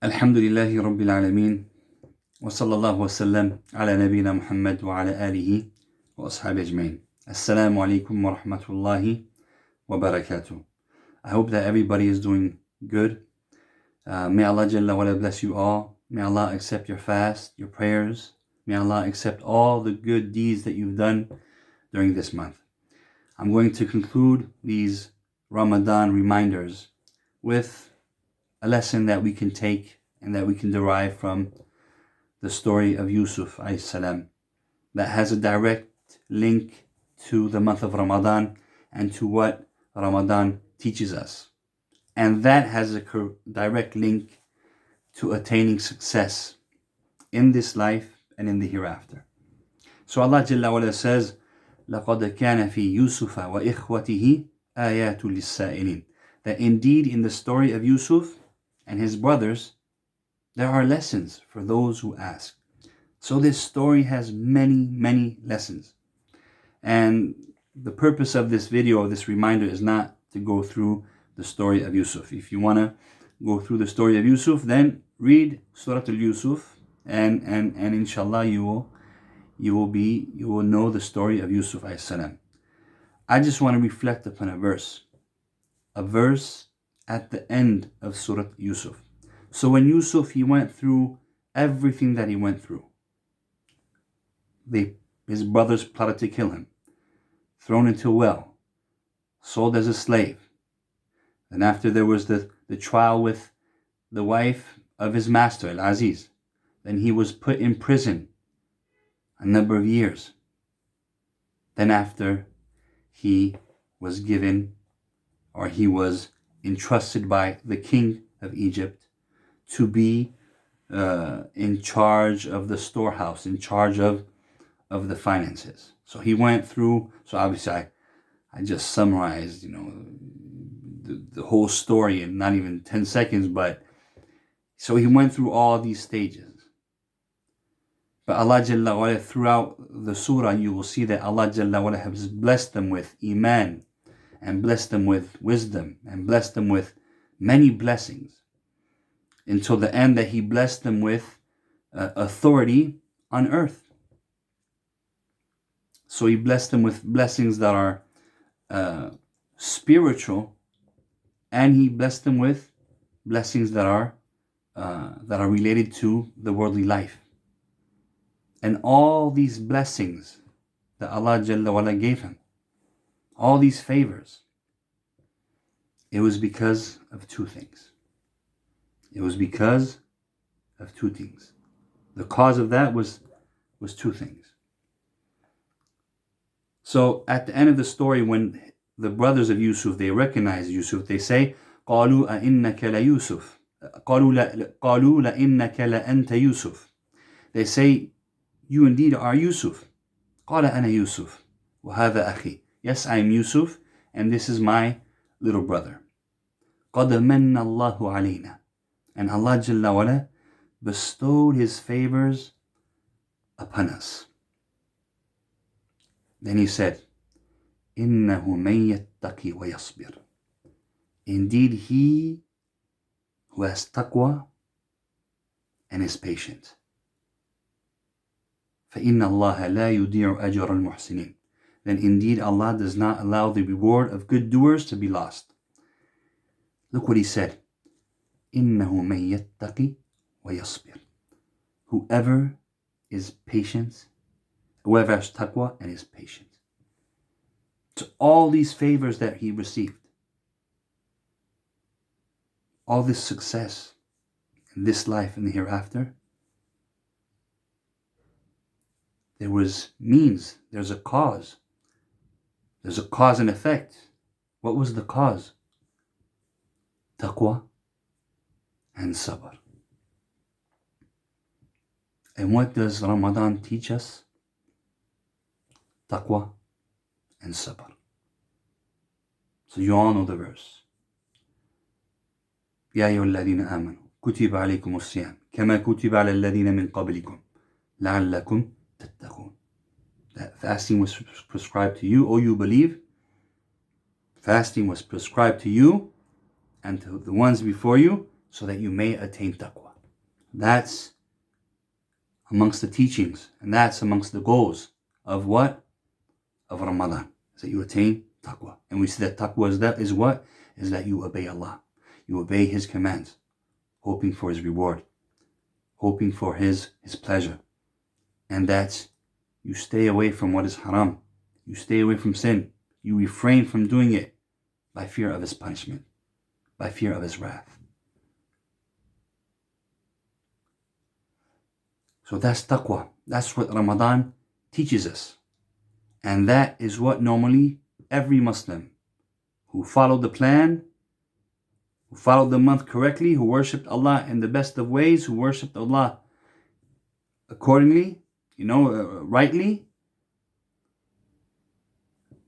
Alhamdulillahi Rabbil Alameen. Wa sallallahu wa sallam ala nabina Muhammad wa ala alihi wa ashabi ajmain. Assalamu alaikum wa rahmatullahi wa barakatuh. I hope that everybody is doing good. May Allah Jalla wa ala bless you all. May Allah accept your fast, your prayers. May Allah accept all the good deeds that you've done during this month. I'm going to conclude these Ramadan reminders with a lesson that we can take and that we can derive from the story of Yusuf alayhi salam that has a direct link to the month of Ramadan and to what Ramadan teaches us. And that has a direct link to attaining success in this life and in the hereafter. So Allah Jalla wa ala says, لَقَدْ كَانَ فِي يُوسُفَ وَإِخْوَتِهِ آيَاتٌ لِلسَّائِلِينَ. That indeed in the story of Yusuf and his brothers, there are lessons for those who ask. So this story has many, many lessons. And the purpose of this video, of this reminder, is not to go through the story of Yusuf. If you want to go through the story of Yusuf, then read Surah Al-Yusuf and inshallah you will know the story of Yusuf alayhi salam. I just want to reflect upon a verse at the end of Surah Yusuf. So when Yusuf, he went through everything that he went through. His brothers plotted to kill him, thrown into a well, sold as a slave. And after there was the trial with the wife of his master, Al-Aziz. Then he was put in prison a number of years. Then after he was entrusted by the king of Egypt to be in charge of the storehouse, in charge of the finances. So he went through, so obviously I just summarized, the whole story in not even 10 seconds, but so he went through all these stages. But Allah Jalla wa ala, throughout the surah, you will see that Allah Jalla wa ala has blessed them with iman, and blessed them with wisdom, and blessed them with many blessings, until the end that he blessed them with authority on earth. So he blessed them with blessings that are spiritual, and he blessed them with blessings that are related to the worldly life. And all these blessings that Allah Jalla wa ala gave him, all these favors, it was because of two things. It was because of two things. The cause of that was two things. So at the end of the story, when the brothers of Yusuf, they recognize Yusuf, they say, قَالُوا أَإِنَّكَ لَيُوسُف قَالُوا لَإِنَّكَ لَأَنْتَ يُوسُف. They say, you indeed are Yusuf. قَالَ أَنَا يُوسُف وَهَذَا أَخِي. Yes, I am Yusuf, and this is my little brother. قَدْ مَنَّ اللَّهُ عَلَيْنَا. And Allah Jalla wa ala bestowed His favors upon us. Then He said, إِنَّهُ مَن يَتَّقِي وَيَصْبِرْ. Indeed, he who has taqwa and is patient. فَإِنَّ اللَّهَ لَا يُضِيعُ أَجْرَ الْمُحْسِنِينَ. Then indeed Allah does not allow the reward of good doers to be lost. Look what He said. إِنَّهُ مَن يَتَّقِي وَيَصْبِرْ. Whoever is patient, whoever has taqwa and is patient. So all these favors that he received, all this success in this life and the hereafter, there was means, there's a cause. There's a cause and effect. What was the cause? Taqwa and sabr. And what does Ramadan teach us? Taqwa and sabr. So you all know the verse. يا أيها الذين آمنوا كتب عليكم الصيام كما كتب على الذين من قبلكم لعلكم تتقون. That fasting was prescribed to you, O you believe. Fasting was prescribed to you and to the ones before you, so that you may attain taqwa. That's amongst the teachings, and that's amongst the goals of what? Of Ramadan, is that you attain taqwa. And we see that taqwa is what? Is that you obey Allah. You obey His commands, hoping for His reward, hoping for His pleasure. And that's, you stay away from what is haram. You stay away from sin. You refrain from doing it by fear of His punishment, by fear of His wrath. So that's taqwa. That's what Ramadan teaches us. And that is what normally every Muslim who followed the plan, who followed the month correctly, who worshipped Allah in the best of ways, who worshipped Allah accordingly, rightly,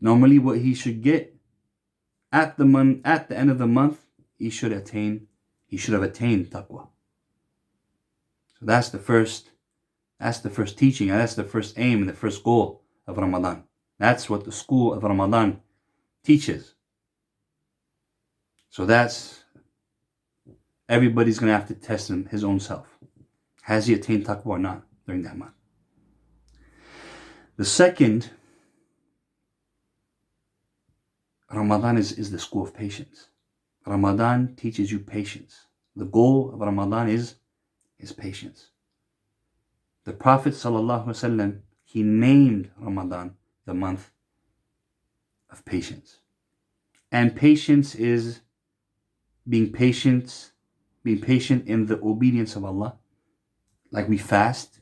normally what he should get at the end of the month, he should have attained taqwa. So that's the first teaching, and that's the first aim and the first goal of Ramadan. That's what the school of Ramadan teaches. So that's, everybody's going to have to test his own self. Has he attained taqwa or not during that month? The second, Ramadan is the school of patience. Ramadan teaches you patience. The goal of Ramadan is patience. The Prophet ﷺ, he named Ramadan the month of patience. And patience is being patient in the obedience of Allah. Like we fast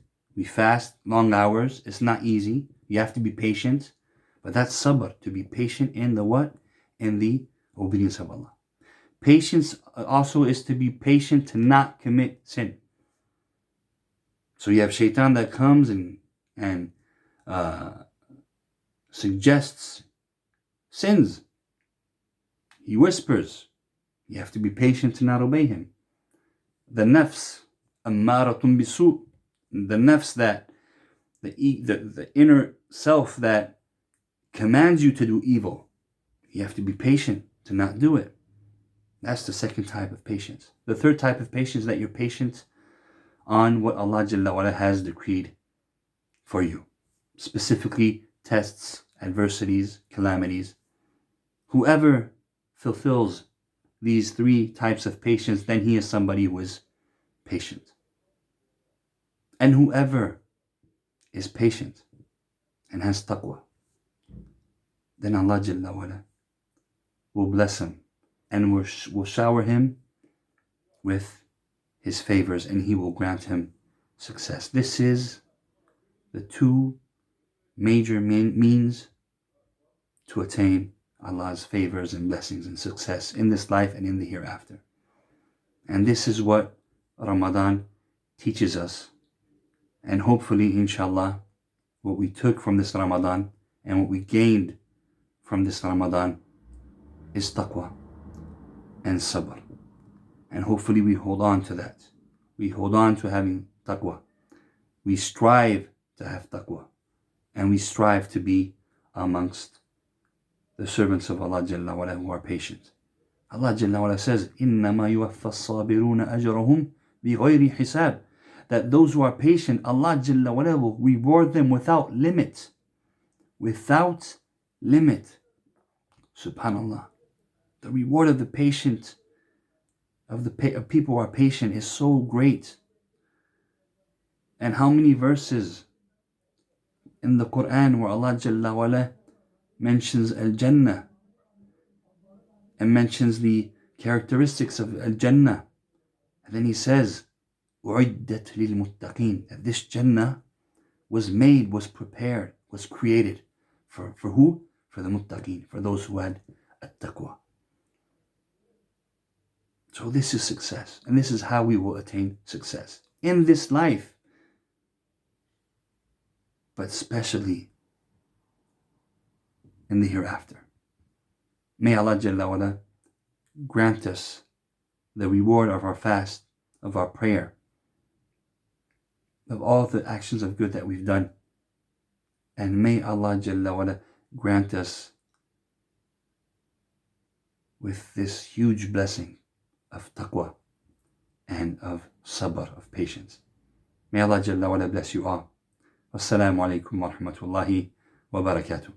long hours. It's not easy. You have to be patient. But that's sabr, to be patient in the what? In the obedience of Allah. Patience also is to be patient to not commit sin. So you have shaitan that comes and suggests sins. He whispers. You have to be patient to not obey him. The nafs, ammaratun bisu, the nafs, that the inner self that commands you to do evil. You have to be patient to not do it. That's the second type of patience. The third type of patience is that you're patient on what Allah Jalla wa'ala has decreed for you. Specifically, tests, adversities, calamities. Whoever fulfills these three types of patience, then he is somebody who is patient. And whoever is patient and has taqwa, then Allah Jalla wa'ala will bless him and will shower him with His favors, and He will grant him success. This is the two major means to attain Allah's favors and blessings and success in this life and in the hereafter. And this is what Ramadan teaches us. And hopefully, inshallah, what we took from this Ramadan and what we gained from this Ramadan is taqwa and sabr. And hopefully we hold on to that. We hold on to having taqwa. We strive to have taqwa. And we strive to be amongst the servants of Allah Jalla wa'ala who are patient. Allah Jalla wa'ala says, إِنَّمَا يُوَفَّى الصَّابِرُونَ أَجْرَهُمْ بِغَيْرِ حِسَابٍ. That those who are patient, Allah Jalla wa'ala will reward them without limit. Without limit. Subhanallah. The reward of the patient, of people who are patient, is so great. And how many verses in the Quran where Allah Jalla wa'ala mentions Al-Jannah and mentions the characteristics of Al-Jannah. And then He says, أُعِدَّتْ لِلْمُتَّقِينَ, that this Jannah was made, was prepared, was created. For who? For the muttaqeen, for those who had at-taqwa. So this is success, and this is how we will attain success in this life, but especially in the hereafter. May Allah Jalla wa'ala grant us the reward of our fast, of our prayer, of all the actions of good that we've done. And may Allah Jalla wa'ala grant us with this huge blessing of taqwa and and of sabr, of patience. May Allah Jalla wa ala bless you all. Wassalamu alaikum wa rahmatullahi wa barakatuh.